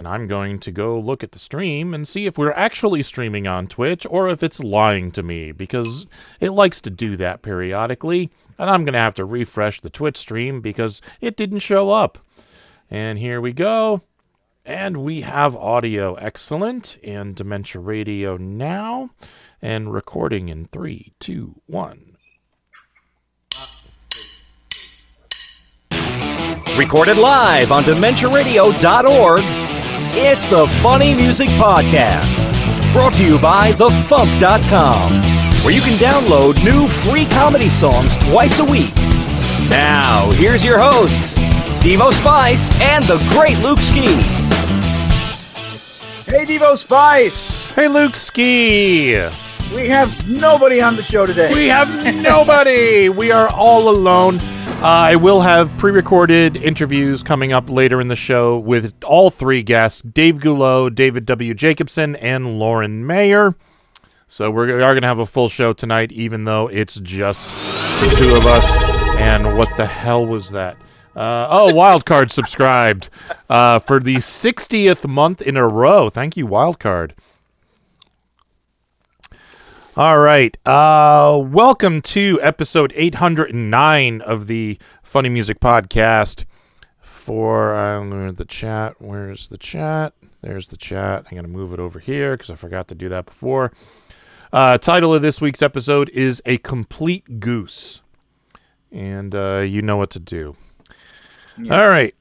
And I'm going to go look at the stream and see if we're actually streaming on Twitch or if it's lying to me, because it likes to do that periodically. And I'm going to have to refresh the Twitch stream because it didn't show up. And here we go. And we have audio. Excellent. And Dementia Radio now. And recording in 3, 2, 1. Recorded live on DementiaRadio.org, it's the Funny Music Podcast. Brought to you by FuMP.com, where you can download new free comedy songs twice a week. Now, here's your hosts, Devo Spice and the great Luke Ski. Hey, Devo Spice! Hey, Luke Ski! We have nobody on the show today. We have nobody! We are all alone. I will have pre-recorded interviews coming up later in the show with all three guests, Dave Guhlow, David W. Jacobsen, and Lauren Mayer. So we are going to have a full show tonight, even though it's just the two of us. And what the hell was that? Wildcard subscribed for the 60th month in a row. Thank you, Wildcard. All right. Welcome to episode 809 of the Funny Music Podcast. For the chat. Where's the chat? There's the chat. I'm going to move it over here because I forgot to do that before. Title of this week's episode is A Complete Goose. And you know what to do. Yeah. All right.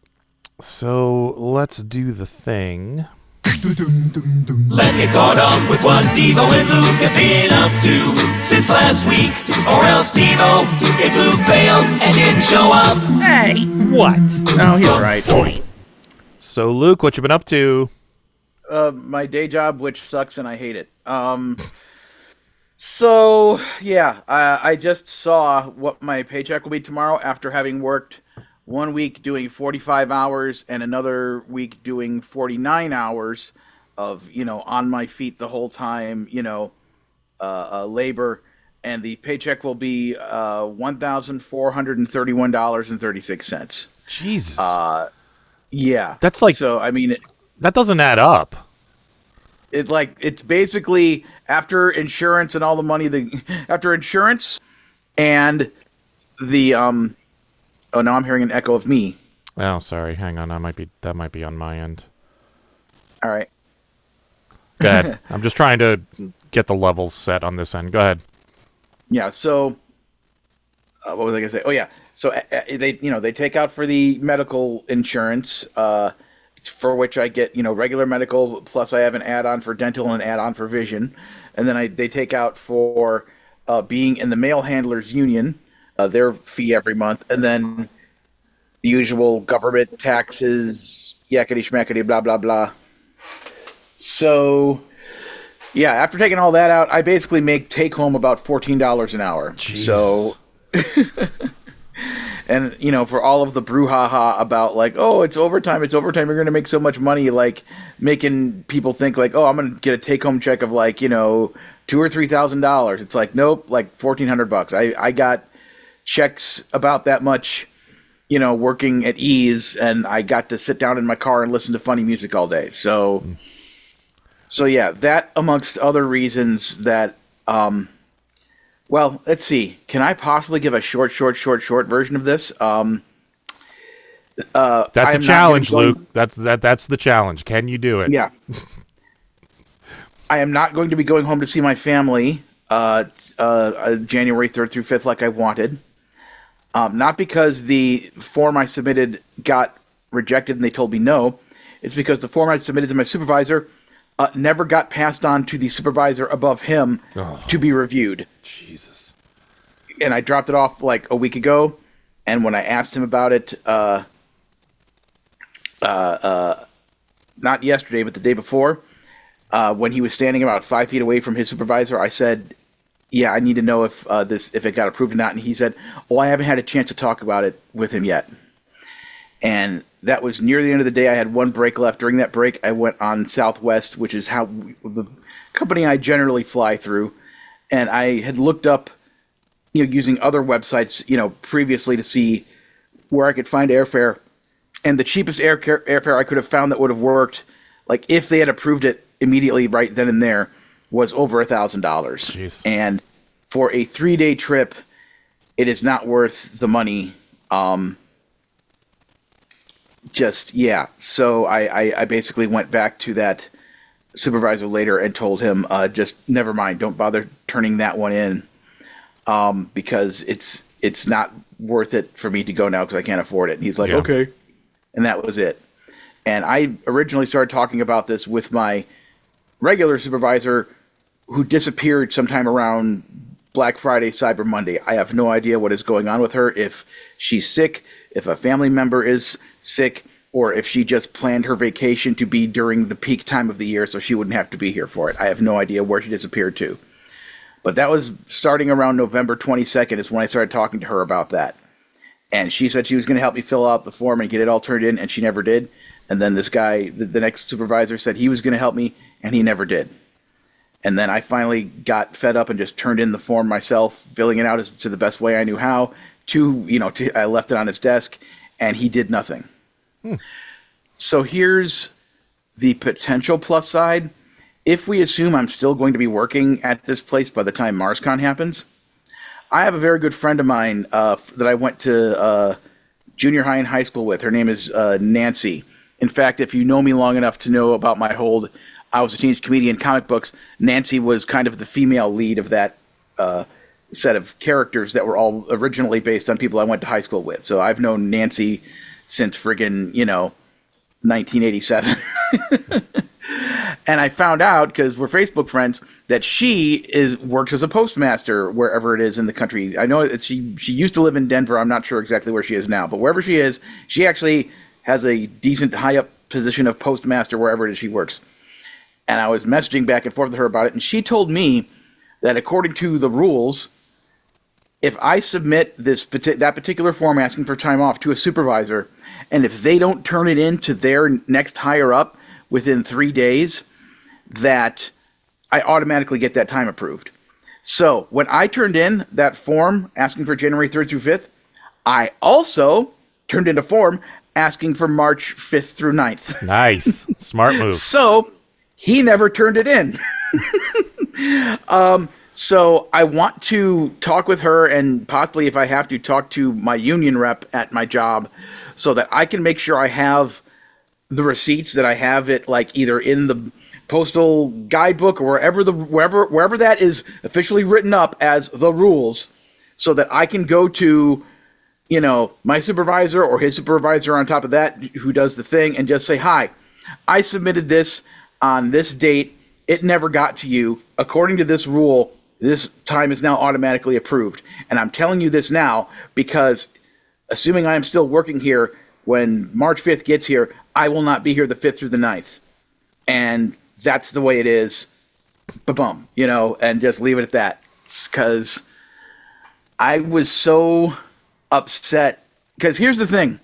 So let's do the thing. Let's get caught up with what Devo and Luke have been up to since last week. Or else Devo, if Luke failed and didn't show up. Hey, what? Oh, he's right. So, Luke, what you been up to? My day job, which sucks and I hate it. I just saw what my paycheck will be tomorrow after having worked 1 week doing 45 hours and another week doing 49 hours of, on my feet the whole time, labor. And the paycheck will be $1,431.36. Jesus. Yeah. That's like... So, I mean... that doesn't add up. It's basically after insurance and all the money, after insurance and the... Oh, now I'm hearing an echo of me. Oh, sorry. Hang on. That might be on my end. All right. Go ahead. I'm just trying to get the levels set on this end. Go ahead. Yeah. So, what was I gonna say? Oh, yeah. So they take out for the medical insurance, for which I get regular medical, plus I have an add-on for dental and an add-on for vision, and then they take out for being in the mail handlers union. Their fee every month, and then the usual government taxes, yakety schmackety, blah, blah, blah. So, yeah, after taking all that out, I basically take home about $14 an hour. Jesus. So, and, for all of the brouhaha about, like, oh, it's overtime, you're going to make so much money, like, making people think, like, oh, I'm going to get a take-home check of, like, $2,000 or $3,000. It's like, nope, like $1,400. I got checks about that much, working at ease, and I got to sit down in my car and listen to funny music all day. So yeah, that amongst other reasons that, well, let's see. Can I possibly give a short version of this? That's a challenge, Luke. That's the challenge. Can you do it? Yeah. I am not going to be going home to see my family January 3rd through 5th like I wanted. Not because the form I submitted got rejected and they told me no. It's because the form I submitted to my supervisor never got passed on to the supervisor above him to be reviewed. Jesus. And I dropped it off like a week ago, and when I asked him about it, not yesterday, but the day before, when he was standing about 5 feet away from his supervisor, I said, yeah, I need to know if it got approved or not. And he said, I haven't had a chance to talk about it with him yet. And that was near the end of the day. I had one break left. During that break, I went on Southwest, which is the company I generally fly through. And I had looked up, using other websites, previously to see where I could find airfare. And the cheapest airfare I could have found that would have worked like if they had approved it immediately right then and there, was over $1,000. And for a 3-day trip, it is not worth the money. So I basically went back to that supervisor later and told him, just never mind, don't bother turning that one in, because it's not worth it for me to go now because I can't afford it. And he's like, okay. And that was it. And I originally started talking about this with my regular supervisor, who disappeared sometime around Black Friday, Cyber Monday. I have no idea what is going on with her, if she's sick, if a family member is sick, or if she just planned her vacation to be during the peak time of the year so she wouldn't have to be here for it. I have no idea where she disappeared to. But that was starting around November 22nd is when I started talking to her about that. And she said she was going to help me fill out the form and get it all turned in, and she never did. And then this guy, the next supervisor, said he was going to help me, and he never did. And then I finally got fed up and just turned in the form myself, filling it out to the best way I knew how. I left it on his desk, and he did nothing. So here's the potential plus side. If we assume I'm still going to be working at this place by the time MarsCon happens, I have a very good friend of mine that I went to junior high and high school with. Her name is Nancy. In fact, if you know me long enough to know about my hold, I was a teenage comedian comic books. Nancy was kind of the female lead of that set of characters that were all originally based on people I went to high school with. So I've known Nancy since friggin', 1987. And I found out, because we're Facebook friends, that she works as a postmaster wherever it is in the country. I know that she used to live in Denver. I'm not sure exactly where she is now. But wherever she is, she actually has a decent high-up position of postmaster wherever it is she works. And I was messaging back and forth with her about it, and she told me that according to the rules, if I submit that particular form asking for time off to a supervisor, and if they don't turn it in to their next higher up within 3 days, that I automatically get that time approved. So when I turned in that form asking for January 3rd through 5th, I also turned in a form asking for March 5th through 9th. Nice. Smart move. So he never turned it in. So I want to talk with her, and possibly, if I have to, talk to my union rep at my job so that I can make sure I have the receipts, that I have it like either in the postal guidebook or wherever that is officially written up as the rules, so that I can go to, my supervisor or his supervisor on top of that who does the thing and just say, hi, I submitted this on this date. It never got to you. According to this rule, this time is now automatically approved. And I'm telling you this now because, assuming I am still working here when March 5th gets here, I will not be here the 5th through the 9th. And that's the way it is. Ba-bum, and just leave it at that. Because I was so upset. Because here's the thing.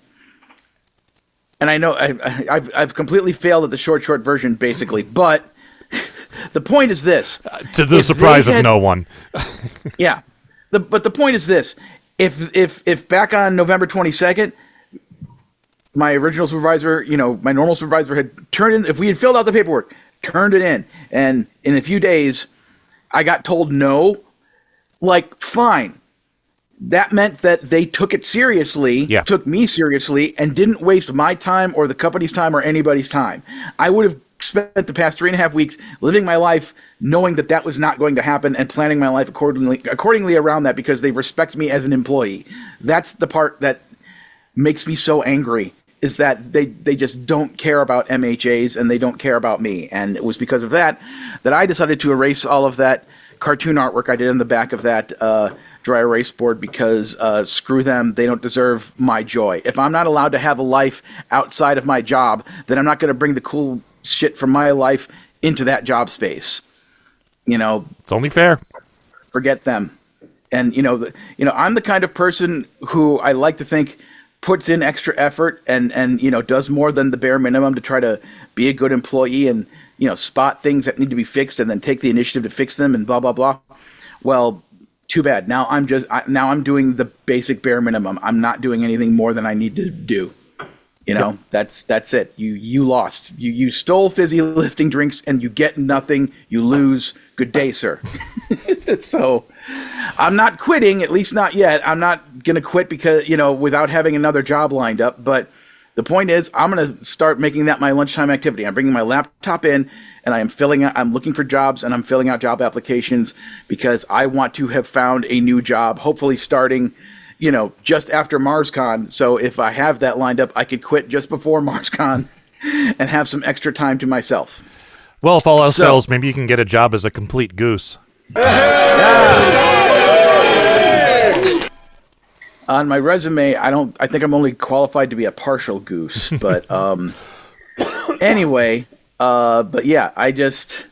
And I know I've completely failed at the short version, basically. But the point is this. To the surprise of no one. Yeah. But the point is this. If back on November 22nd, my original supervisor, my normal supervisor had turned in, if we had filled out the paperwork, turned it in, and in a few days I got told no, fine. That meant that they took it seriously, took me seriously, and didn't waste my time or the company's time or anybody's time. I would have spent the past 3.5 weeks living my life knowing that was not going to happen and planning my life accordingly around that, because they respect me as an employee. That's the part that makes me so angry, is that they just don't care about MHAs and they don't care about me. And it was because of that I decided to erase all of that cartoon artwork I did in the back of that dry erase board, because screw them, they don't deserve my joy. If I'm not allowed to have a life outside of my job, then I'm not going to bring the cool shit from my life into that job space. It's only fair. Forget them. And I'm the kind of person who I like to think puts in extra effort and does more than the bare minimum to try to be a good employee and spot things that need to be fixed and then take the initiative to fix them and blah blah blah. Well, too bad. Now I'm doing the basic bare minimum. I'm not doing anything more than I need to do. You know, that's it. You lost. You stole fizzy lifting drinks and you get nothing. You lose. Good day, sir. So I'm not quitting, at least not yet. I'm not going to quit because, without having another job lined up. But the point is, I'm going to start making that my lunchtime activity. I'm bringing my laptop in and I'm looking for jobs and I'm filling out job applications because I want to have found a new job, hopefully starting just after MarsCon. So if I have that lined up, I could quit just before MarsCon and have some extra time to myself. Well, if all else fails, maybe you can get a job as a complete goose. On my resume, I think I'm only qualified to be a partial goose, but anyway, but yeah, I just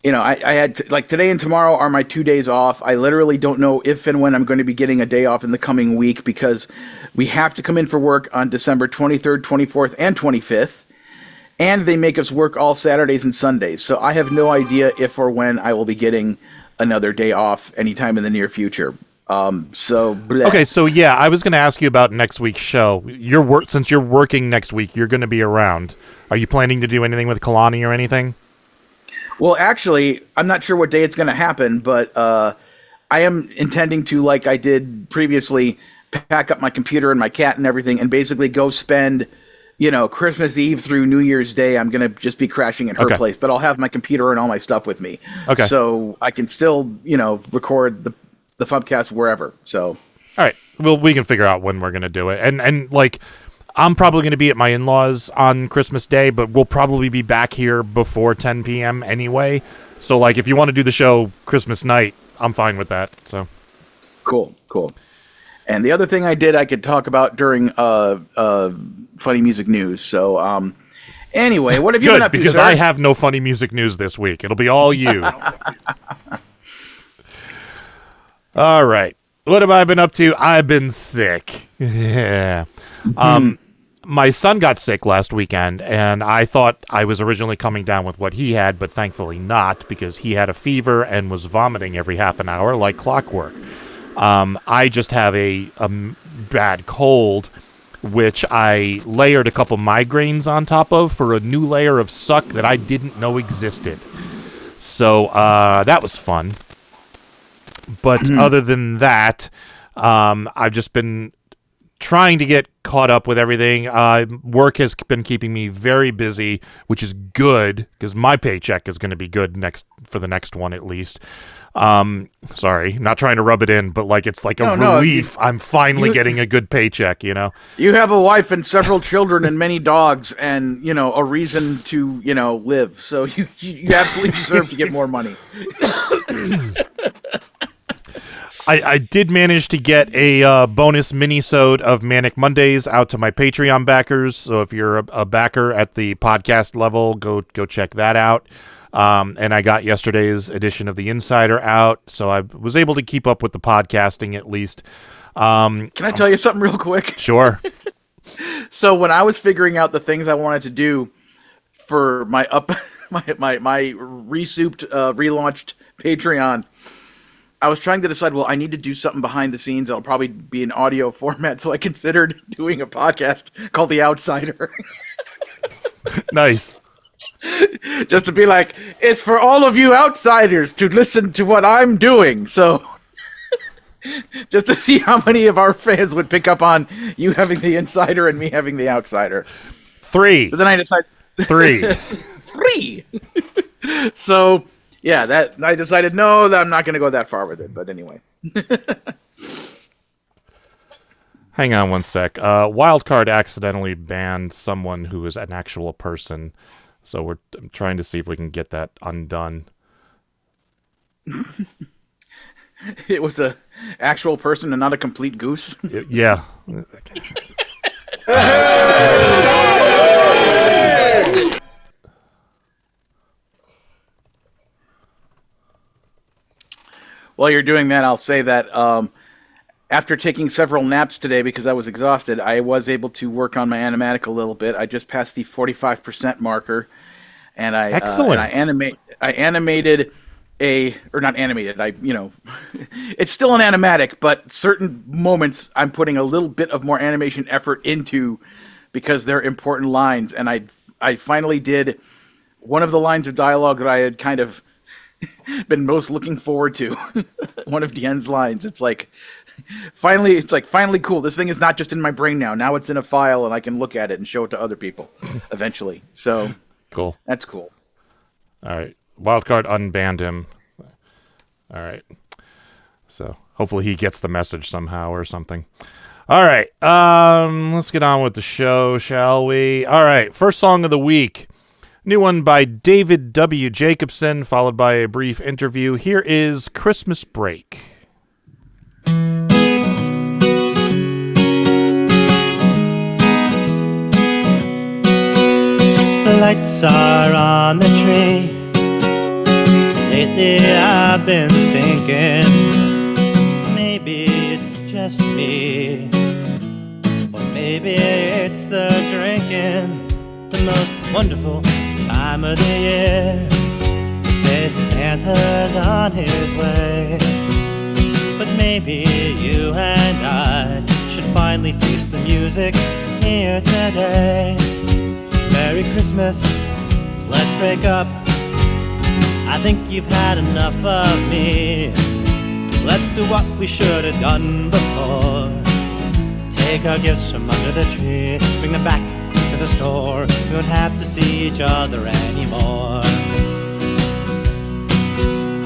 I had today and tomorrow are my 2 days off. I literally don't know if and when I'm going to be getting a day off in the coming week because we have to come in for work on December 23rd, 24th, and 25th. And they make us work all Saturdays and Sundays. So I have no idea if or when I will be getting another day off anytime in the near future. Bleh. Okay, so yeah, I was going to ask you about next week's show. Since you're working next week, you're going to be around. Are you planning to do anything with Kalani or anything? Well, actually, I'm not sure what day it's going to happen, but I am intending to, like I did previously, pack up my computer and my cat and everything and basically go spend, Christmas Eve through New Year's Day. I'm going to just be crashing at her place, but I'll have my computer and all my stuff with me. Okay. So I can still, record the FuMPCast wherever. So. All right. Well, we can figure out when we're going to do it. And I'm probably going to be at my in-laws on Christmas Day, but we'll probably be back here before 10 p.m. anyway. So, if you want to do the show Christmas night, I'm fine with that. So, cool. And the other thing I could talk about during funny music news. So, anyway, what have you been up to, because sir? I have no funny music news this week. It'll be all you. All right. What have I been up to? I've been sick. Yeah. My son got sick last weekend, and I thought I was originally coming down with what he had, but thankfully not, because he had a fever and was vomiting every half an hour like clockwork. I just have a bad cold, which I layered a couple migraines on top of for a new layer of suck that I didn't know existed. So that was fun. But other than that, I've just been trying to get caught up with everything. Work has been keeping me very busy, which is good because my paycheck is going to be good for the next one at least. Sorry, not trying to rub it in, but it's like a relief. I'm finally getting a good paycheck, You have a wife and several children and many dogs and, a reason to, live. So you absolutely deserve to get more money. I did manage to get a bonus mini-sode of Manic Mondays out to my Patreon backers. So if you're a backer at the podcast level, go check that out. And I got yesterday's edition of The Insider out, so I was able to keep up with the podcasting at least. Can I tell you something real quick? Sure. So when I was figuring out the things I wanted to do for my resouped, relaunched Patreon, I was trying to decide, I need to do something behind the scenes. It'll probably be in audio format, so I considered doing a podcast called The Outsider. Nice. Just to be like, it's for all of you outsiders to listen to what I'm doing. So, just to see how many of our fans would pick up on you having the insider and me having the outsider. 3. But then I decided 3. 3. So, yeah, that I decided no, that I'm not going to go that far with it. But anyway. Hang on one sec. Wildcard accidentally banned someone who is an actual person. So I'm trying to see if we can get that undone. It was a actual person and not a complete goose. Yeah. While you're doing that, I'll say that after taking several naps today because I was exhausted, I was able to work on my animatic a little bit. I just passed the 45% marker, and Excellent. I animated it's still an animatic, but certain moments I'm putting a little bit of more animation effort into because they're important lines. And I finally did one of the lines of dialogue that I had kind of been most looking forward to. One of Dien's lines. It's like finally cool. This thing is not just in my brain now. Now it's in a file and I can look at it and show it to other people eventually. So Cool. that's cool. All right. Wildcard unbanned him. All right. So hopefully he gets the message somehow or something. All right. Let's get on with the show, shall we? All right. First song of the week. New one by David W. Jacobsen, followed by a brief interview. Here is Christmas Break. The lights are on the tree. Lately I've been thinking maybe it's just me, or maybe it's the drinking. The most wonderful time of the year. They say Santa's on his way, but maybe you and I should finally face the music here today. Merry Christmas, let's break up. I think you've had enough of me. Let's do what we should have done before. Take our gifts from under the tree, bring them back to the store. We won't have to see each other anymore.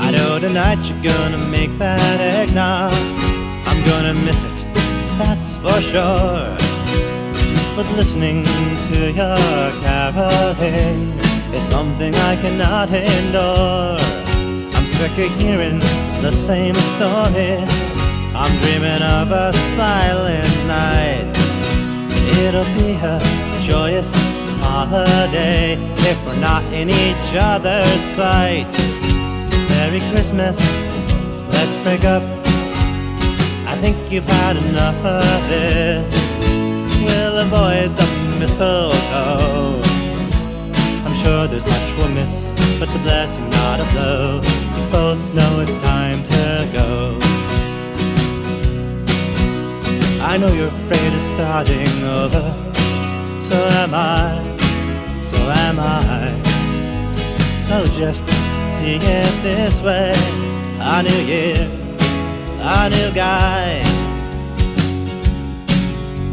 I know tonight you're gonna make that eggnog. I'm gonna miss it, that's for sure. But listening to your caroling is something I cannot endure. I'm sick of hearing the same stories. I'm dreaming of a silent night. It'll be a joyous holiday if we're not in each other's sight. Merry Christmas, let's break up. I think you've had enough of this. We'll avoid the mistletoe. I'm sure there's much we'll miss, but it's a blessing, not a blow. We both know it's time to go. I know you're afraid of starting over. So am I, so am I. So just see it this way. A new year, a new guy.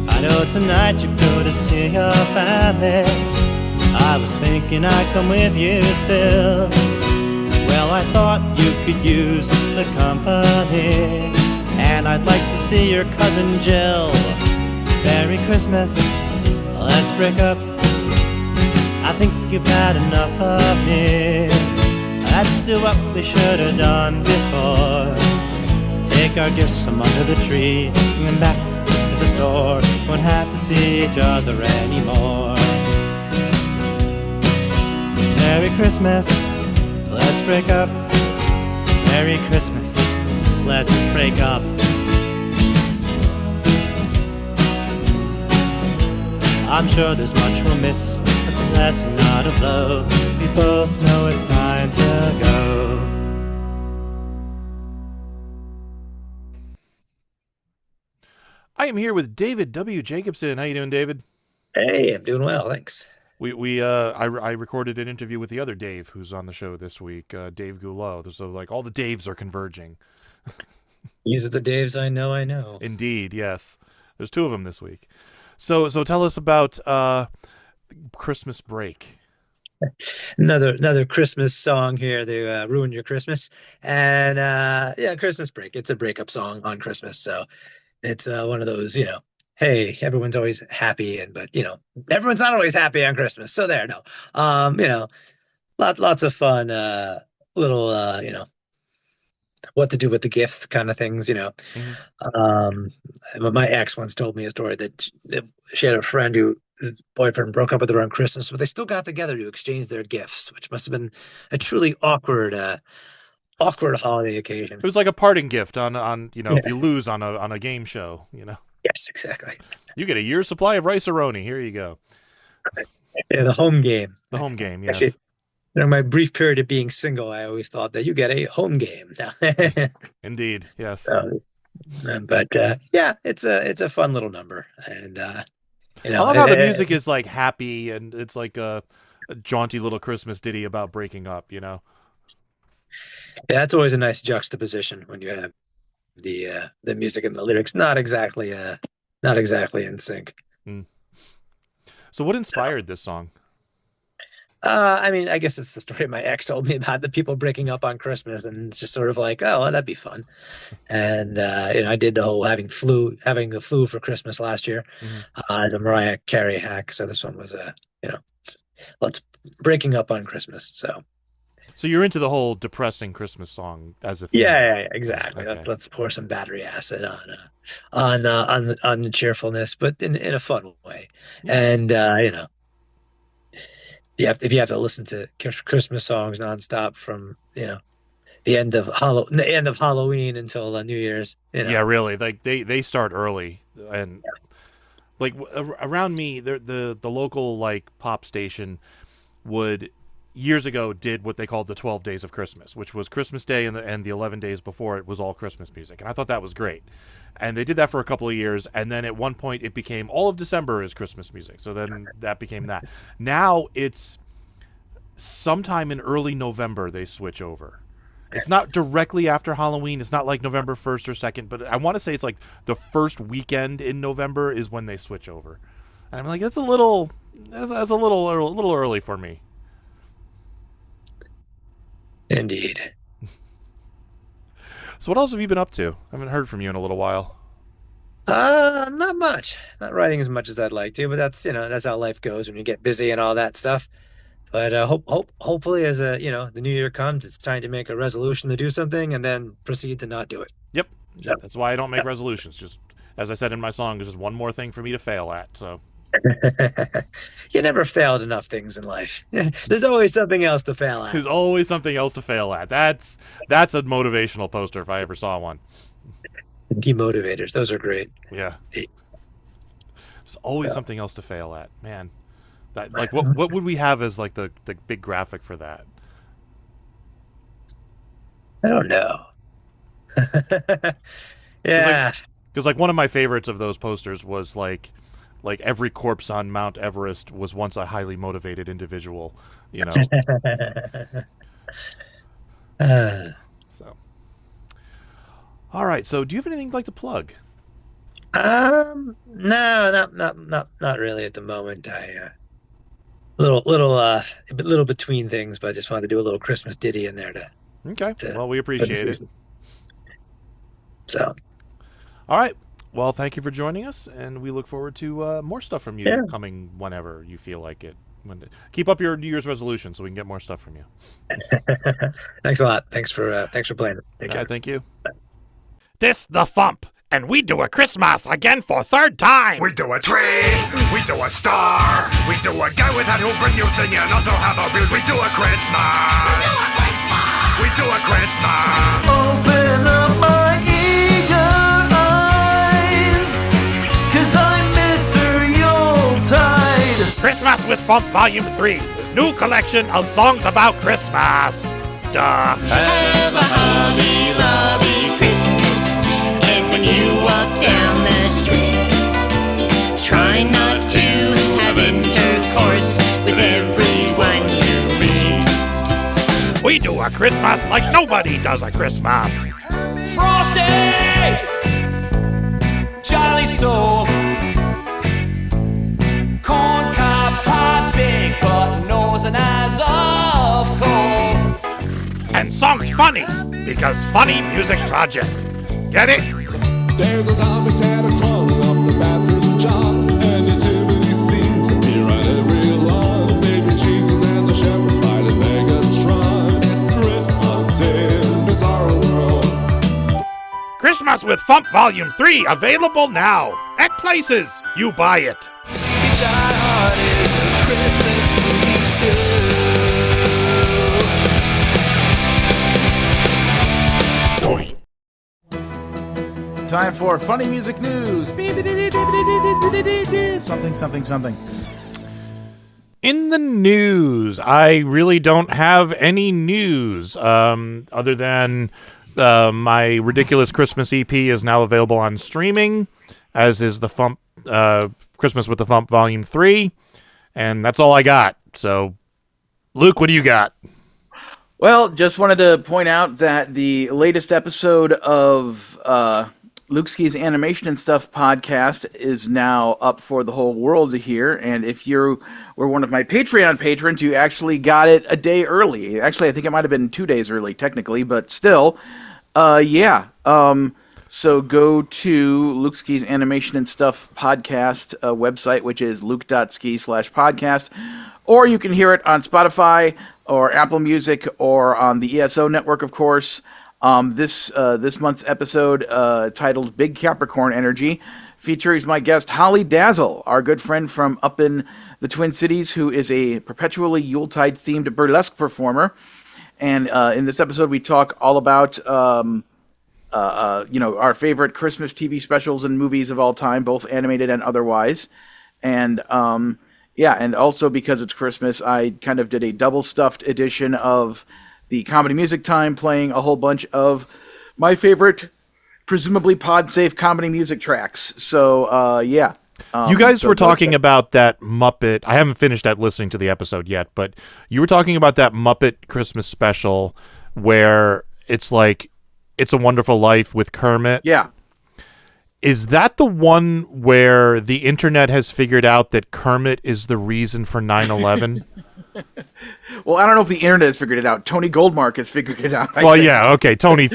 I know tonight you go to see your family. I was thinking I'd come with you still. Well, I thought you could use the company, and I'd like to see your cousin Jill. Merry Christmas, let's break up. I think you've had enough of me. Let's do what we should have done before. Take our gifts from under the tree, bring them back to the store. Won't have to see each other anymore. Merry Christmas, let's break up. Merry Christmas, let's break up. I'm sure there's much we'll miss. It's a blessing, not a blow. We both know it's time to go. I am here with David W. Jacobsen. How you doing, David? Hey, I'm doing well, thanks. I recorded an interview with the other Dave who's on the show this week, Dave Guhlow. So like all the Daves are converging. These are the Daves I know. Indeed, yes. There's two of them this week. So tell us about Christmas Break. Another Christmas song here to ruin your Christmas. And yeah, Christmas Break. It's a breakup song on Christmas. So it's one of those, hey, everyone's always happy, but everyone's not always happy on Christmas. So there, no. Lots of fun, little what to do with the gifts kind of things, My ex once told me a story that she had a friend whose boyfriend broke up with her on Christmas, but they still got together to exchange their gifts, which must have been a truly awkward holiday occasion. It was like a parting gift on if you lose on a game show, Yes, exactly. You get a year's supply of rice-a-roni. Here you go. Yeah, the home game. The home game, yes. Actually, my brief period of being single, I always thought that you get a home game. Indeed, yes. But yeah, it's a fun little number, and You I know, love how the music is like happy and it's like a jaunty little Christmas ditty about breaking up. that's always a nice juxtaposition when you have the music and the lyrics not exactly in sync. Mm. So, what inspired this song? I mean, I guess it's the story my ex told me about the people breaking up on Christmas, and it's just sort of like, oh, well, that'd be fun. And I did the whole having the flu for Christmas last year, the Mariah Carey hack. So this one was let's breaking up on Christmas. So you're into the whole depressing Christmas song as a theme. Yeah, exactly. Okay. Let's pour some battery acid on the cheerfulness, but in a fun way. Yeah. And if you have to listen to Christmas songs nonstop from the end of Halloween until New Year's. Yeah, really. Like they start early, and like around me, the local like pop station would years ago did what they called the 12 Days of Christmas, which was Christmas Day and the 11 days before it was all Christmas music, and I thought that was great. And they did that for a couple of years, and then at one point it became all of December is Christmas music. So then that became that. Now it's sometime in early November they switch over. It's not directly after Halloween. It's not like November 1st or 2nd, but I want to say it's like the first weekend in November is when they switch over. And I'm like, that's a little early for me. Indeed. So what else have you been up to? I haven't heard from you in a little while. Not much. Not writing as much as I'd like to, but that's how life goes when you get busy and all that stuff. But hopefully, as the new year comes, it's time to make a resolution to do something and then proceed to not do it. Yep, So, that's why I don't make resolutions. Just as I said in my song, there's just one more thing for me to fail at. So you never failed enough things in life. There's always something else to fail at. there's always something else to fail at. That's a motivational poster if I ever saw one. Demotivators, those are great. Yeah, there's always something else to fail at, man. That, like what would we have as like the big graphic for that? I don't know. Yeah. Because like one of my favorites of those posters was like every corpse on Mount Everest was once a highly motivated individual, So, all right. So, do you have anything you'd like to plug? No, not really at the moment. Little between things, but I just wanted to do a little Christmas ditty in there Okay. Well, we appreciate it. So, all right. Well, thank you for joining us, and we look forward to more stuff from you coming whenever you feel like it. Keep up your New Year's resolution so we can get more stuff from you. Thanks a lot. Thanks for playing. Take care. Thank you. This the FuMP, and we do a Christmas again for third time. We do a tree, we do a star, we do a guy with that who'll bring you thing and also have a beard. We do a Christmas. We do a Christmas. Open up my eager eyes, 'cause I'm Mr. Yuletide. Christmas with FuMP Volume 3, with new collection of songs about Christmas. Duh. Have a holly lobby Christmas, and when you walk down the street, try not to have intercourse with everyone you meet. We do a Christmas like nobody does a Christmas. Frosty, jolly soul, corn cob pipe, big button nose and eyes of coal. And songs funny, because Funny Music Project. Get it? There's a zombie Santa crawling up the bathroom jar, and nativity scenes appear on every lawn. Baby Jesus and the shepherds fight a Megatron. It's Christmas in Bizarro World. Christmas with FuMP Volume 3, available now. At places you buy it. Die Hard is a Christmas movie too. Time for funny music news. Something. In the news, I really don't have any news other than my ridiculous Christmas EP is now available on streaming, as is the FuMP Christmas with the FuMP Volume 3, and that's all I got. So, Luke, what do you got? Well, just wanted to point out that the latest episode of Luke Ski's Animation and Stuff podcast is now up for the whole world to hear, and if you were one of my Patreon patrons, you actually got it a day early. Actually, I think it might have been 2 days early, technically, but still, yeah. So go to Luke Ski's Animation and Stuff podcast website, which is luke.ski/podcast, or you can hear it on Spotify or Apple Music or on the ESO network, of course. This month's episode, titled Big Capricorn Energy, features my guest Holly Dazzle, our good friend from up in the Twin Cities, who is a perpetually Yuletide-themed burlesque performer. And in this episode, we talk all about our favorite Christmas TV specials and movies of all time, both animated and otherwise. And and also because it's Christmas, I kind of did a double-stuffed edition of the Comedy Music Time, playing a whole bunch of my favorite, presumably pod-safe comedy music tracks. So, yeah. You guys were talking about that Muppet. I haven't finished listening to the episode yet, but you were talking about that Muppet Christmas special where it's like It's a Wonderful Life with Kermit. Yeah. Is that the one where the internet has figured out that Kermit is the reason for 9/11? Well, I don't know if the internet has figured it out. Tony Goldmark has figured it out. Well, yeah, okay, Tony.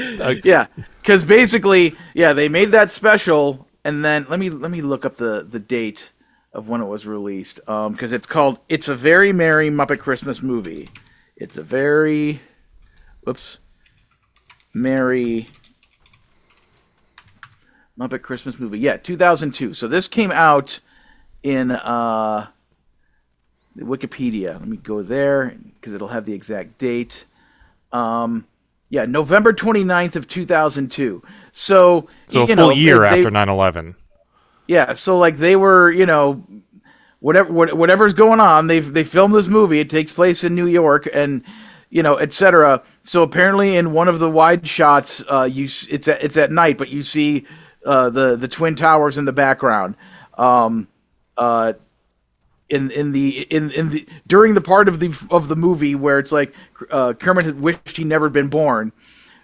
Yeah, because basically, they made that special, and then let me look up the date of when it was released, because it's called "It's a Very Merry Muppet Christmas Movie." It's a very, merry Muppet Christmas Movie. Yeah, 2002. So this came out in Wikipedia. Let me go there because it'll have the exact date. November 29th of 2002. So a full year after 9/11. Yeah, so like they were, whatever's going on, they filmed this movie. It takes place in New York, and etc. So apparently, in one of the wide shots, it's at night, but you see the Twin Towers in the background. During the part of the movie where it's like Kermit had wished he'd never been born,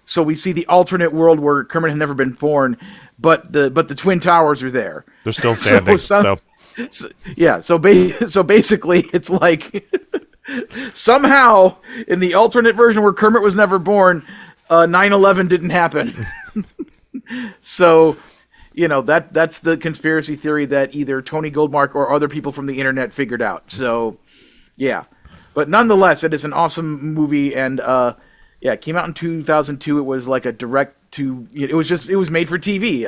so we see the alternate world where Kermit had never been born, but the Twin Towers are there. They're still standing. So basically, it's like somehow in the alternate version where Kermit was never born, 9/11 didn't happen. So. That's the conspiracy theory that either Tony Goldmark or other people from the internet figured out. So, yeah. But nonetheless, it is an awesome movie, and it came out in 2002. It was like a it was made for TV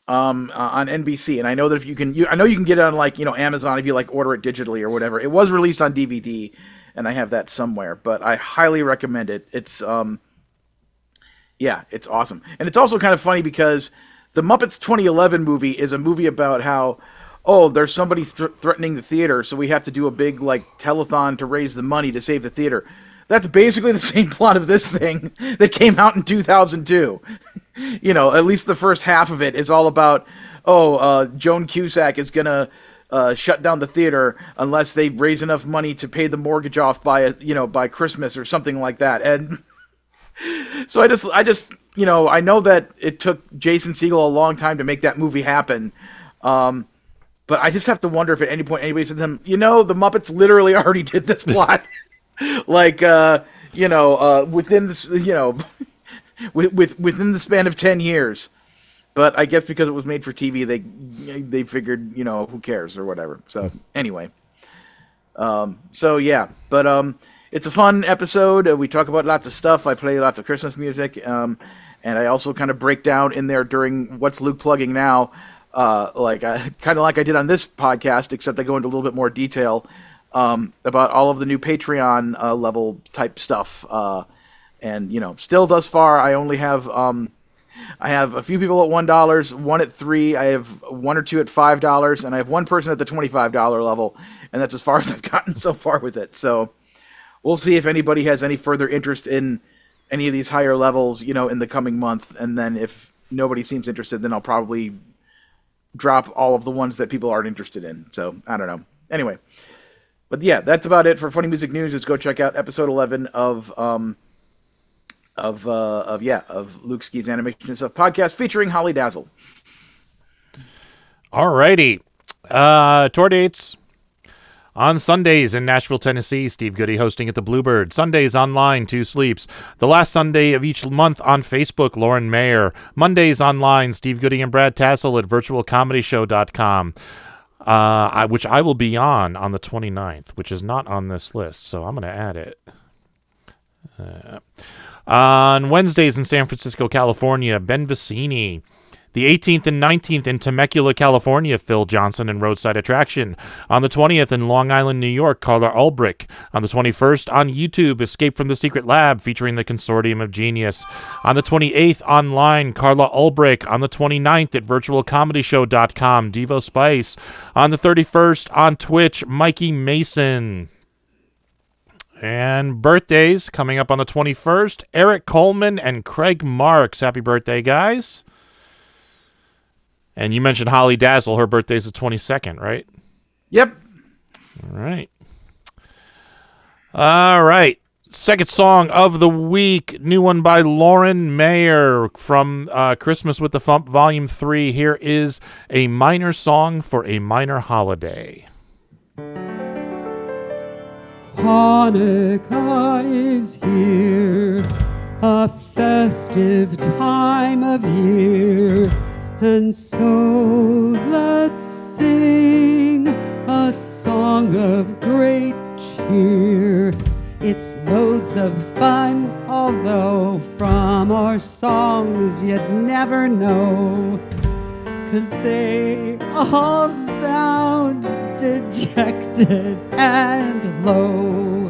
on NBC. And I know that if you can get it on Amazon if you order it digitally or whatever. It was released on DVD, and I have that somewhere. But I highly recommend it. It's it's awesome. And it's also kind of funny because the Muppets 2011 movie is a movie about how, there's somebody threatening the theater, so we have to do a big, telethon to raise the money to save the theater. That's basically the same plot of this thing that came out in 2002. At least the first half of it is all about, Joan Cusack is going to shut down the theater unless they raise enough money to pay the mortgage off by Christmas or something like that. And so I just I know that it took Jason Segel a long time to make that movie happen, but I just have to wonder if at any point anybody said to them, the Muppets literally already did this plot, within this, within the span of 10 years. But I guess because it was made for TV, they figured, who cares or whatever. So anyway, it's a fun episode. We talk about lots of stuff. I play lots of Christmas music, and I also kind of break down in there during What's Luke Plugging Now, kind of like I did on this podcast, except I go into a little bit more detail about all of the new Patreon level type stuff. And still thus far, I only have I have a few people at $1, one at $3. I have one or two at $5, and I have one person at the $25 level, and that's as far as I've gotten so far with it. So. We'll see if anybody has any further interest in any of these higher levels, in the coming month. And then if nobody seems interested, then I'll probably drop all of the ones that people aren't interested in. So I don't know. Anyway, but yeah, that's about it for Funny Music News. Let's go check out episode 11 of Luke Ski's Animation and Stuff podcast featuring Holly Dazzle. Alrighty. Tour dates. On Sundays in Nashville, Tennessee, Steve Goody hosting at the Bluebird. Sundays online, 2 Sleeps. The last Sunday of each month on Facebook, Lauren Mayer. Mondays online, Steve Goody and Brad Tassel at virtualcomedyshow.com, which I will be on the 29th, which is not on this list, so I'm going to add it. On Wednesdays in San Francisco, California, Ben Vicini. The 18th and 19th in Temecula, California, Phil Johnson and Roadside Attraction. On the 20th in Long Island, New York, Carla Ulbrich. On the 21st on YouTube, Escape from the Secret Lab featuring the Consortium of Genius. On the 28th online, Carla Ulbrich. On the 29th at virtualcomedyshow.com, Devo Spice. On the 31st on Twitch, Mikey Mason. And birthdays coming up on the 21st, Eric Coleman and Craig Marks. Happy birthday, guys. And you mentioned Holly Dazzle. Her birthday's the 22nd, right? Yep. All right. All right. Second song of the week. New one by Lauren Mayer from Christmas with the FuMP Volume 3. Here is A Minor Song for a Minor Holiday. Hanukkah is here, a festive time of year. And so let's sing a song of great cheer. It's loads of fun, although from our songs you'd never know, 'cause they all sound dejected and low.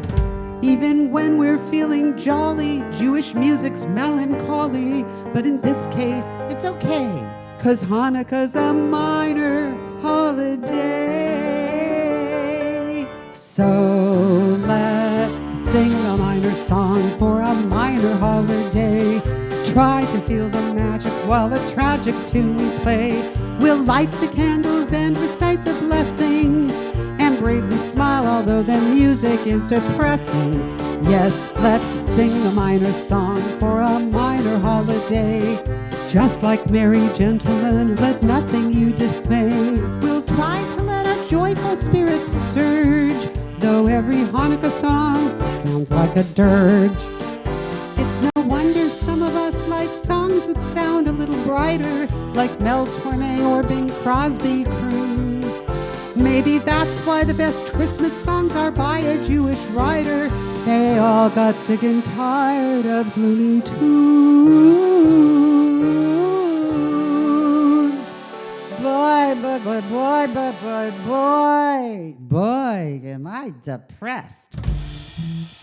Even when we're feeling jolly, Jewish music's melancholy. But in this case, it's okay, 'cause Hanukkah's a minor holiday. So let's sing a minor song for a minor holiday. Try to feel the magic while a tragic tune we play. We'll light the candles and recite the blessing, and bravely smile although the music is depressing. Yes, let's sing a minor song for a minor holiday. Just like merry gentlemen, let nothing you dismay. We'll try to let our joyful spirits surge, though every Hanukkah song sounds like a dirge. It's no wonder some of us like songs that sound a little brighter, like Mel Torme or Bing Crosby croons. Maybe that's why the best Christmas songs are by a Jewish writer. They all got sick and tired of gloomy tunes. Boy, boy, boy, boy, boy, boy, boy, boy, am I depressed.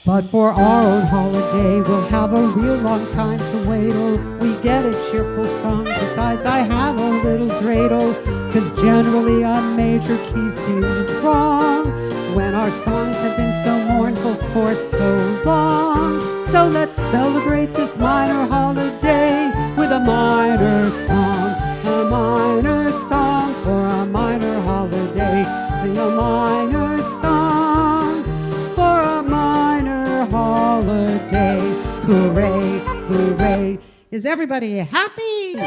But for our own holiday, we'll have a real long time to wait till we get a cheerful song. Besides, I have a little dreidel, 'cause generally a major key seems wrong when our songs have been so mournful for so long. So let's celebrate this minor holiday with a minor song. A minor song for a minor holiday. Sing a minor song for a minor holiday. Hooray, hooray. Is everybody happy?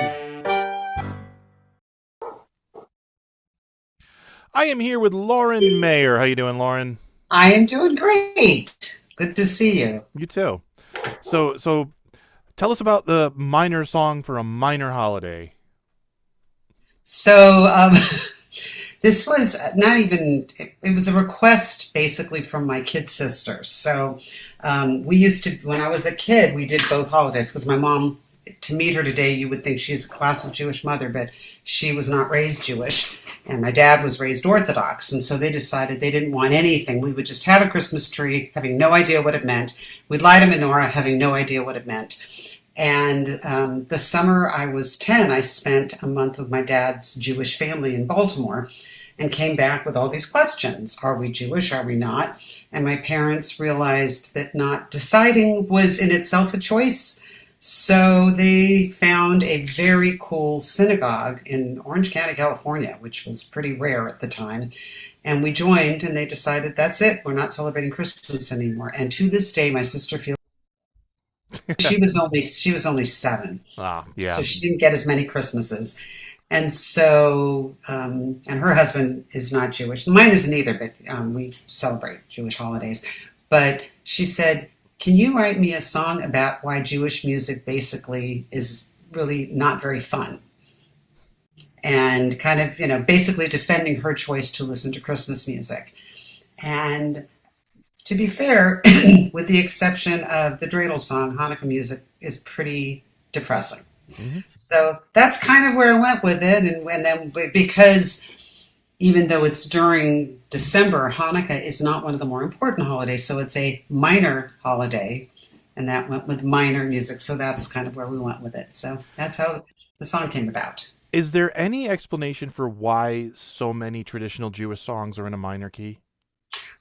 I am here with Lauren Mayer. How you doing, Lauren? I am doing great. Good to see you. You too. So tell us about the minor song for a minor holiday. So this was not even, it was a request basically from my kid sisters. So we used to, when I was a kid, we did both holidays because my mom, to meet her today, you would think she's a classic Jewish mother, but she was not raised Jewish. And my dad was raised Orthodox. And so they decided they didn't want anything. We would just have a Christmas tree, having no idea what it meant. We'd light a menorah, having no idea what it meant. And the summer I was 10, I spent a month with my dad's Jewish family in Baltimore and came back with all these questions. Are we Jewish? Are we not? And my parents realized that not deciding was in itself a choice. So they found a very cool synagogue in Orange County, California, which was pretty rare at the time. And we joined, and they decided that's it. We're not celebrating Christmas anymore. And to this day, my sister feels she was only 7, Yeah. so she didn't get as many Christmases. And so, and her husband is not Jewish. Mine isn't either, but we celebrate Jewish holidays. But she said, "Can you write me a song about why Jewish music basically is really not very fun?" And kind of, basically defending her choice to listen to Christmas music. And to be fair, with the exception of the dreidel song, Hanukkah music is pretty depressing. Mm-hmm. So that's kind of where I went with it. And then because even though it's during December, Hanukkah is not one of the more important holidays. So it's a minor holiday. And that went with minor music. So that's kind of where we went with it. So that's how the song came about. Is there any explanation for why so many traditional Jewish songs are in a minor key?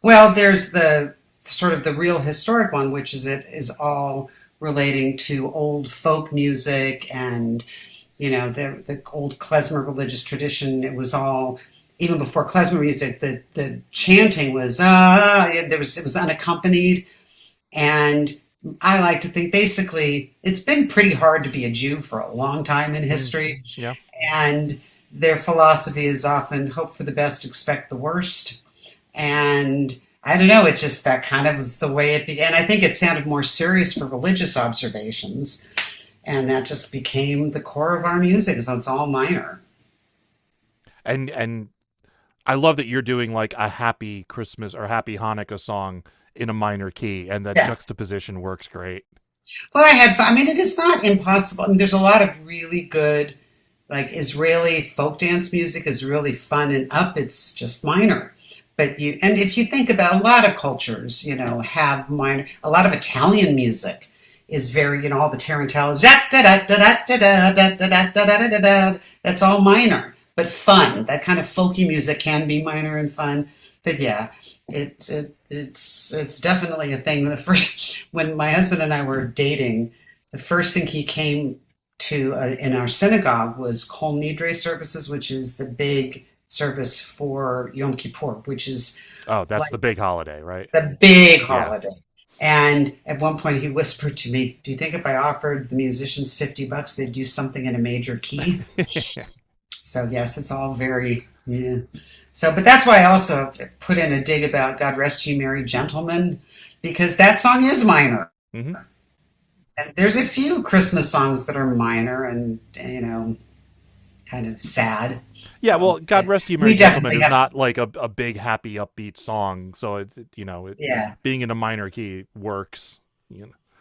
Well, there's the sort of the real historic one, which is it is all relating to old folk music and, the old klezmer religious tradition. It was all, even before klezmer music, the chanting was, it was unaccompanied. And I like to think basically it's been pretty hard to be a Jew for a long time in history. Yeah. And their philosophy is often hope for the best, expect the worst. And I don't know, it just, that kind of was the way it began. I think it sounded more serious for religious observations. And that just became the core of our music, so it's all minor. And I love that you're doing like a happy Christmas or happy Hanukkah song in a minor key, and that juxtaposition works great. Well, I had fun. I mean, it is not impossible. I mean, there's a lot of really good, like Israeli folk dance music is really fun and up. It's just minor. But and if you think about a lot of cultures, have minor, a lot of Italian music is very, all the tarantellas, that's all minor, but fun. That kind of folky music can be minor and fun. But yeah, it's definitely a thing. When my husband and I were dating, the first thing he came to in our synagogue was Kol Nidre services, which is the big service for Yom Kippur, which is that's the big holiday, right? The big holiday. And at one point he whispered to me, "Do you think if I offered the musicians $50, they'd do something in a major key?" So yes, it's all very, So, but that's why I also put in a dig about God Rest Ye Merry Gentlemen, because that song is minor. Mm-hmm. And there's a few Christmas songs that are minor and, kind of sad. Yeah, well, God Rest Ye Merry Gentlemen is not like a big, happy, upbeat song. So, being in a minor key works.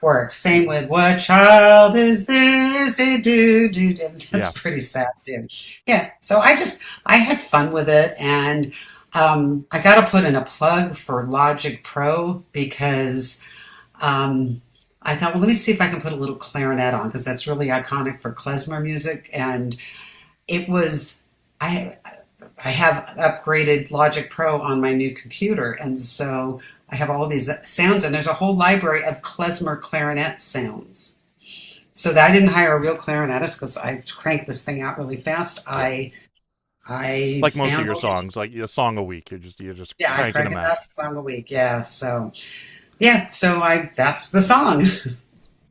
Works. Same with What Child Is This? Do. That's pretty sad, too. Yeah, so I had fun with it. And I got to put in a plug for Logic Pro because I thought, well, let me see if I can put a little clarinet on because that's really iconic for klezmer music. And it was, I have upgraded Logic Pro on my new computer. And so I have all these sounds, and there's a whole library of klezmer clarinet sounds. So that I didn't hire a real clarinetist because I cranked this thing out really fast. I like most of your songs, like a song a week. You're just I cranking crank them it out. up a song a week. Yeah. So that's the song.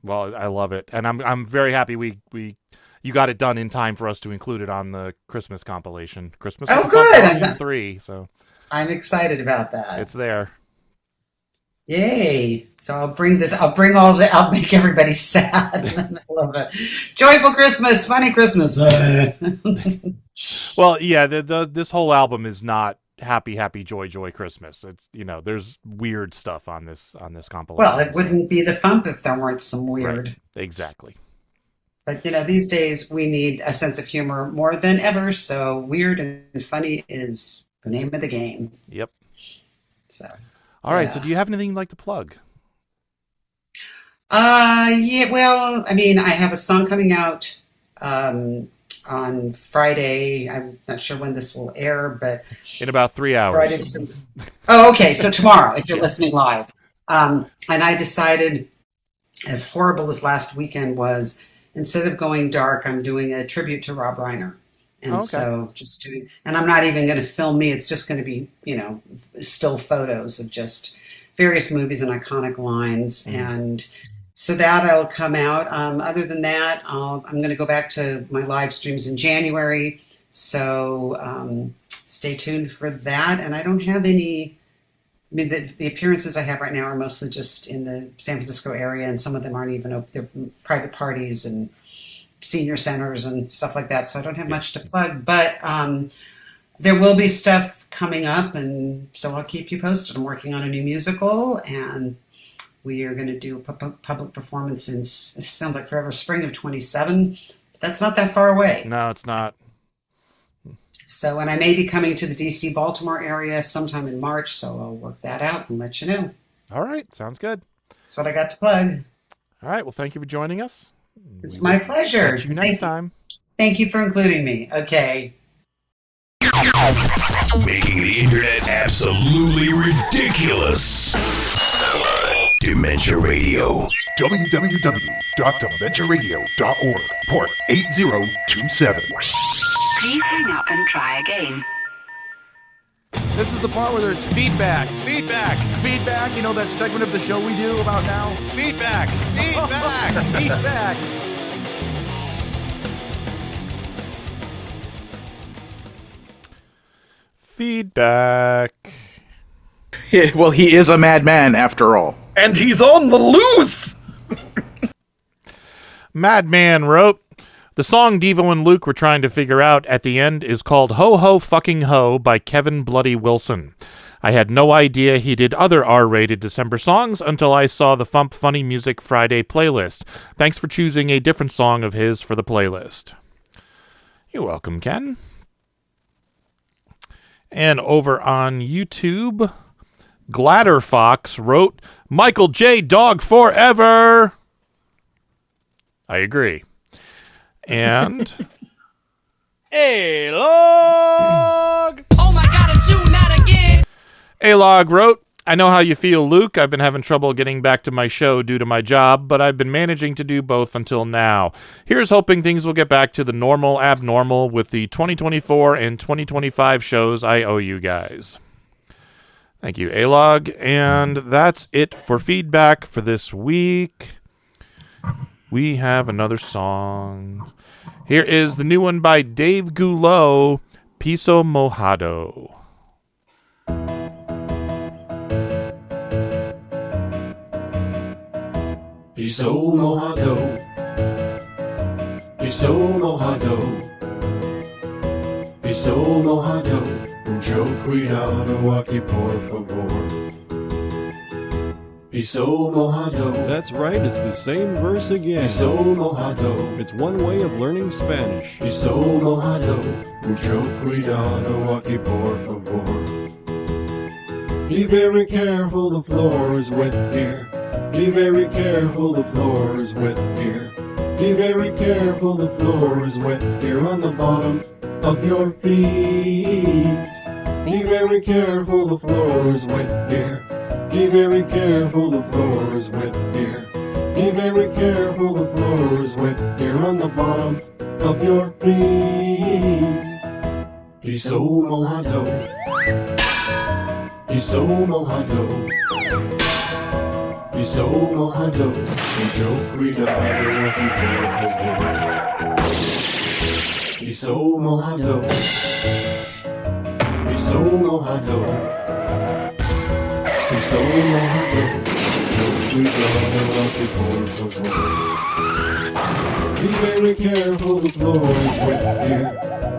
Well, I love it, and I'm very happy you got it done in time for us to include it on the Christmas compilation. Christmas. Oh, good. Volume 3. So I'm excited about that. It's there. Yay! So I'll make everybody sad in the middle of it. Joyful Christmas, funny Christmas. Well, yeah, this whole album is not happy, joy Christmas. It's there's weird stuff on this compilation. Well, it wouldn't be the FuMP if there weren't some weird. Right. Exactly. But these days we need a sense of humor more than ever. So weird and funny is the name of the game. Yep. So. All right. So do you have anything you'd like to plug? Yeah. Well, I mean, I have a song coming out on Friday. I'm not sure when this will air, but in about 3 hours. Friday, oh, okay. So tomorrow, if you're listening live. And I decided as horrible as last weekend was, instead of going dark, I'm doing a tribute to Rob Reiner. And Okay. so just doing, and I'm not even going to film me. It's just going to be, still photos of just various movies and iconic lines. And so that'll come out. Other than that, I'm going to go back to my live streams in January. So stay tuned for that. And I don't have any. I mean, the appearances I have right now are mostly just in the San Francisco area, and some of them aren't even open. They're private parties and senior centers and stuff like that. So I don't have much to plug, but there will be stuff coming up, and so I'll keep you posted. I'm working on a new musical, and we are going to do a public performance in, it sounds like forever, spring of 27. But that's not that far away. No, it's not. So, and I may be coming to the DC Baltimore area sometime in March, so I'll work that out and let you know. All right. Sounds good. That's what I got to plug. All right. Well, thank you for joining us. It's my pleasure. See you next time. Thank you for including me. Okay. Making the internet absolutely ridiculous. Dementia Radio. www.dementiaradio.org. Port 8027. Please hang up and try again. This is the part where there's feedback. Feedback. You know that segment of the show we do about now? Feedback. Feedback. Feedback. Yeah, well, he is a madman after all. And he's on the loose! Madman wrote, the song Devo and Luke were trying to figure out at the end is called Ho Ho Fucking Ho by Kevin Bloody Wilson. I had no idea he did other R-rated December songs until I saw the FuMP Funny Music Friday playlist. Thanks for choosing a different song of his for the playlist. You're welcome, Ken. And over on YouTube, Gladderfox wrote, Michael J. Dog forever! I agree. And A-Log! Oh my god, it's you, not again! A-Log wrote, I know how you feel, Luke. I've been having trouble getting back to my show due to my job, but I've been managing to do both until now. Here's hoping things will get back to the normal abnormal with the 2024 and 2025 shows I owe you guys. Thank you, A-Log. And that's it for feedback for this week. We have another song. Here is the new one by Dave Guhlow, Piso Mojado. Piso Mojado, Piso Mojado, Piso Mojado, mucho cuidado aquí por favor. Piso Mojado. That's right, it's the same verse again. Piso Mojado. It's one way of learning Spanish. Piso Mojado, mucho cuidado aquí por favor. Be very careful, the floor is wet here. Be very careful, the floor is wet here. Be very careful, the floor is wet here on the bottom of your feet. Be very careful, the floor is wet here. Be very careful, the floor is wet here. Be very careful, the floor is wet here on the bottom of your feet. Piso Mojado. Piso Mojado. Piso Mojado. Mucho cuidado aquí por favor. Piso Mojado. Piso Mojado. Piso Mojado. Mucho cuidado aquí por favor. Be very careful, the floor is wet here.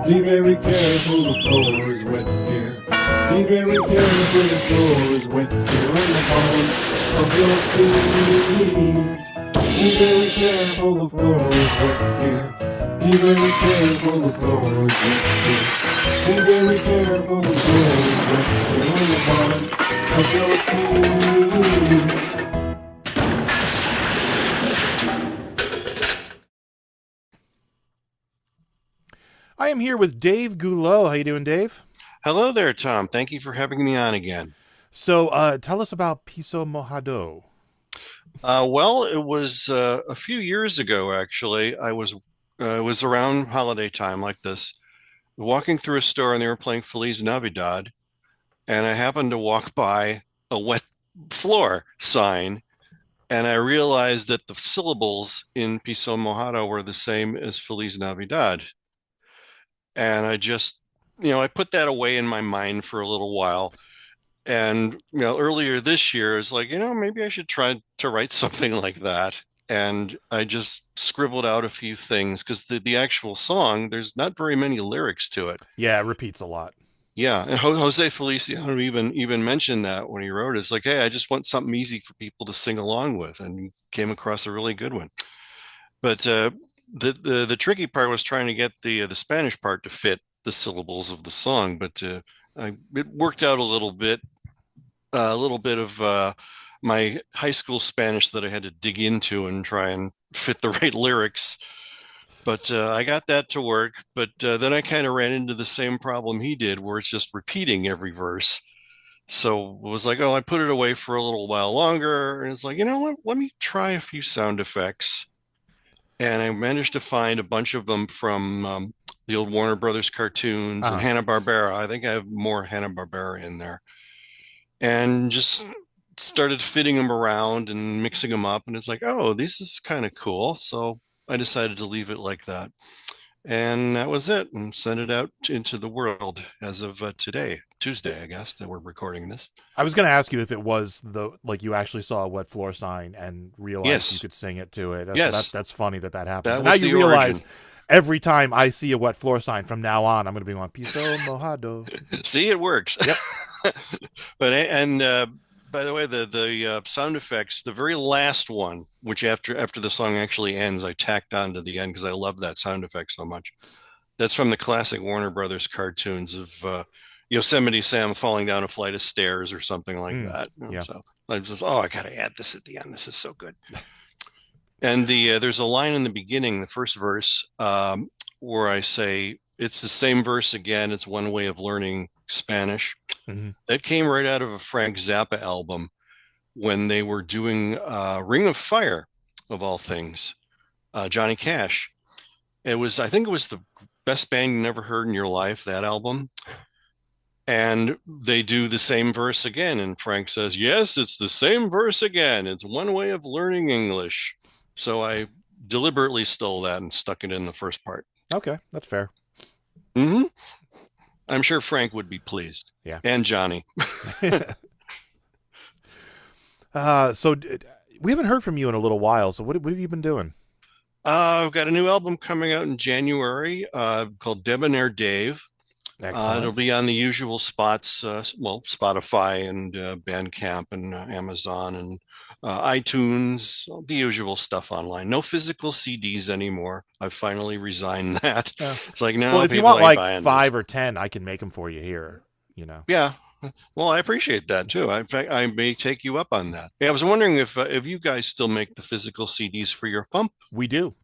Be very careful, the floor is wet here. Be very careful, the floor is wet here on the bottom of your feet. Be very careful, the floor is wet here. Be very careful, the floor is wet here. Be very careful, the floor is wet here on the bottom of your feet. I am here with Dave Guhlow. How you doing, Dave? Hello there, Tom. Thank you for having me on again. So tell us about Piso Mojado. Well, it was a few years ago, actually. It was around holiday time like this, walking through a store and they were playing Feliz Navidad, and I happened to walk by a wet floor sign, and I realized that the syllables in Piso Mojado were the same as Feliz Navidad. And I put that away in my mind for a little while. And, earlier this year, it's like, maybe I should try to write something like that. And I just scribbled out a few things because the actual song, there's not very many lyrics to it. Yeah, it repeats a lot. Yeah, and Jose Feliciano even mentioned that when he wrote it. It's like, hey, I just want something easy for people to sing along with, and he came across a really good one. But the tricky part was trying to get the Spanish part to fit the syllables of the song. But it worked out a little bit of my high school Spanish that I had to dig into and try and fit the right lyrics. But I got that to work. But then I kind of ran into the same problem he did, where it's just repeating every verse. So it was like, oh, I put it away for a little while longer. And it's like, let me try a few sound effects. And I managed to find a bunch of them from the old Warner Brothers cartoons and Hanna-Barbera. I think I have more Hanna-Barbera in there. And just started fitting them around and mixing them up. And it's like, oh, this is kind of cool. So I decided to leave it like that. And that was it, and sent it out into the world as of today, Tuesday, I guess, that we're recording this. I was going to ask you if it was you actually saw a wet floor sign and realized you could sing it to it. That's funny that happens. That now was you the realize origin. Every time I see a wet floor sign from now on, I'm going to be on Piso Mojado. See, it works. Yep. By the way, the sound effects, the very last one, which after the song actually ends, I tacked on to the end because I love that sound effect so much. That's from the classic Warner Brothers cartoons of Yosemite Sam falling down a flight of stairs or something like that. Yeah. So I just, I got to add this at the end. This is so good. And there's a line in the beginning, the first verse, where I say, it's the same verse again. It's one way of learning Spanish. Mm-hmm. That came right out of a Frank Zappa album when they were doing Ring of Fire, of all things, Johnny Cash. I think it was the best band you never heard in your life, that album. And they do the same verse again. And Frank says, yes, it's the same verse again. It's one way of learning English. So I deliberately stole that and stuck it in the first part. Okay, that's fair. Mm-hmm. I'm sure Frank would be pleased. Yeah. And Johnny. So we haven't heard from you in a little while. So what have you been doing? I've got a new album coming out in January called Debonair Dave. It'll be on the usual spots, Spotify and Bandcamp and Amazon and iTunes, the usual stuff online. No physical CDs anymore. I've finally resigned that. Yeah. It's like, no, well, if you want like 5 or 10, I can make them for you here. Yeah. Well, I appreciate that too. In fact, I may take you up on that. Yeah, I was wondering if you guys still make the physical CDs for your FuMP. We do.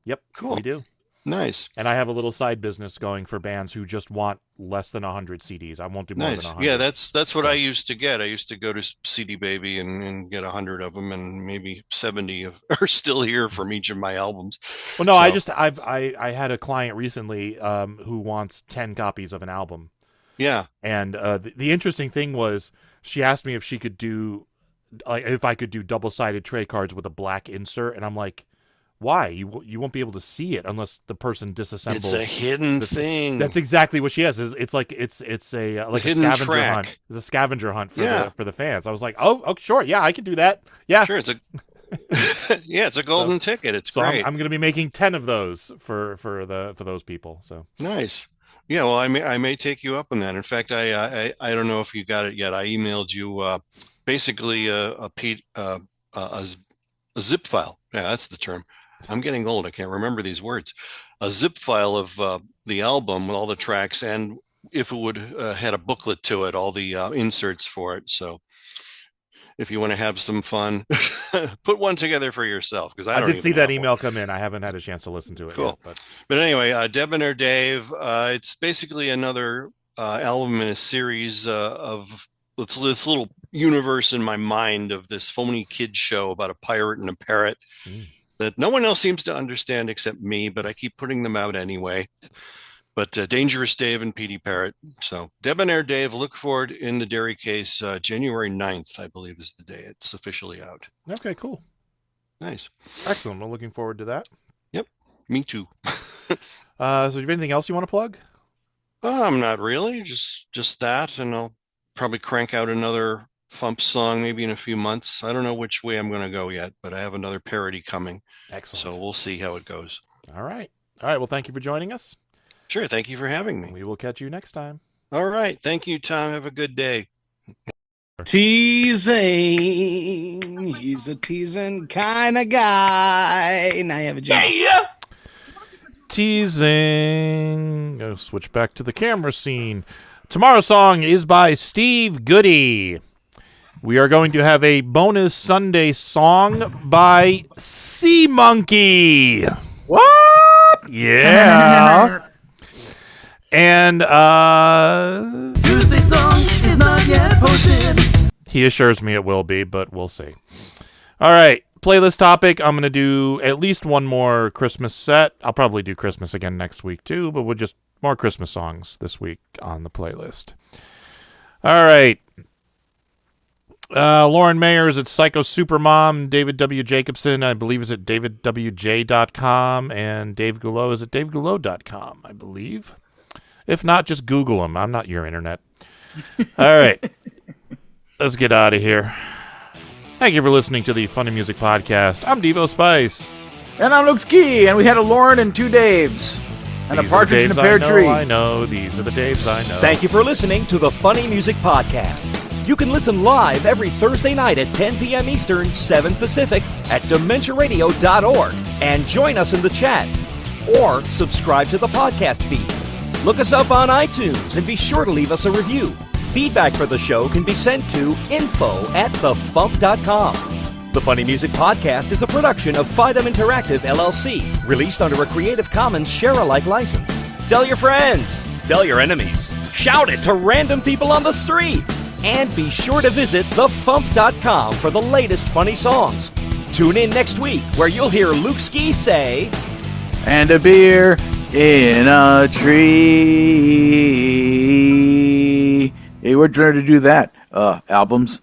Yep. Cool. We do. Nice. And I have a little side business going for bands who just want less than 100 CDs. I won't do more than 100. Yeah, that's what I used to get. I used to go to CD Baby and get 100 of them, and maybe 70 are still here from each of my albums. Well, no, I had a client recently who wants 10 copies of an album. Yeah. And the interesting thing was she asked me if she could if I could do double-sided tray cards with a black insert, and I'm like, why? You won't be able to see it unless the person disassembles. It's a hidden thing. That's exactly what she has. It's a scavenger track. hunt. It's a scavenger hunt for the fans. I was like, oh, sure, yeah, I can do that. Yeah, sure. It's a golden ticket. It's great. I'm going to be making 10 of those for those people. So nice. Yeah, well, I may take you up on that. In fact, I don't know if you got it yet. I emailed you basically a zip file. Yeah, that's the term. I'm getting old. I can't remember these words. A zip file of the album with all the tracks, and if it would had a booklet to it, all the inserts for it. So if you want to have some fun, put one together for yourself. Because I did see that email come in. I haven't had a chance to listen to it cool. yet. But anyway, Debonair Dave, it's basically another album in a series of this little universe in my mind of this phony kid show about a pirate and a parrot that no one else seems to understand except me, but I keep putting them out anyway. But Dangerous Dave and Petey Parrot. So Debonair Dave, look for it in the Dairy Case January 9th, I believe is the day it's officially out. Okay, cool. Nice. Excellent. We're looking forward to that. Yep, me too. So do you have anything else you want to plug? Not really. Just that, and I'll probably crank out another FuMP song maybe in a few months. I don't know which way I'm going to go yet, but I have another parody coming. Excellent. So we'll see how it goes. All right. All right. Well, thank you for joining us. Sure. Thank you for having me. We will catch you next time. All right. Thank you, Tom. Have a good day. Teasing. He's a teasing kind of guy. And I have a job. Yeah. Teasing. I'll switch back to the camera scene. Tomorrow's song is by Steve Goody. We are going to have a bonus Sunday song by Sea Monkey. What? Yeah. And Tuesday song is not yet posted. He assures me it will be, but we'll see. All right. Playlist topic. I'm going to do at least one more Christmas set. I'll probably do Christmas again next week too, but we'll just more Christmas songs this week on the playlist. All right. Lauren Mayers at Psycho Supermom, David W. Jacobsen, I believe, is at davidwj.com, and Dave Guhlow is at daveguhlow.com, I believe. If not, just Google him. I'm not your internet. All right. Let's get out of here. Thank you for listening to the Funny Music Podcast. I'm Devo Spice. And I'm Luke Ski, and we had a Lauren and two Daves. And These a partridge in a pear tree. I know. These are the Daves I know. Thank you for listening to the Funny Music Podcast. You can listen live every Thursday night at 10 p.m. Eastern, 7 Pacific at DementiaRadio.org and join us in the chat. Or subscribe to the podcast feed. Look us up on iTunes and be sure to leave us a review. Feedback for the show can be sent to info@thefump.com. The Funny Music Podcast is a production of Fidem Interactive, LLC, released under a Creative Commons share-alike license. Tell your friends, tell your enemies, shout it to random people on the street, and be sure to visit thefump.com for the latest funny songs. Tune in next week where you'll hear Luke Ski say, and a beer in a tree. Hey, we're trying to do that. Albums.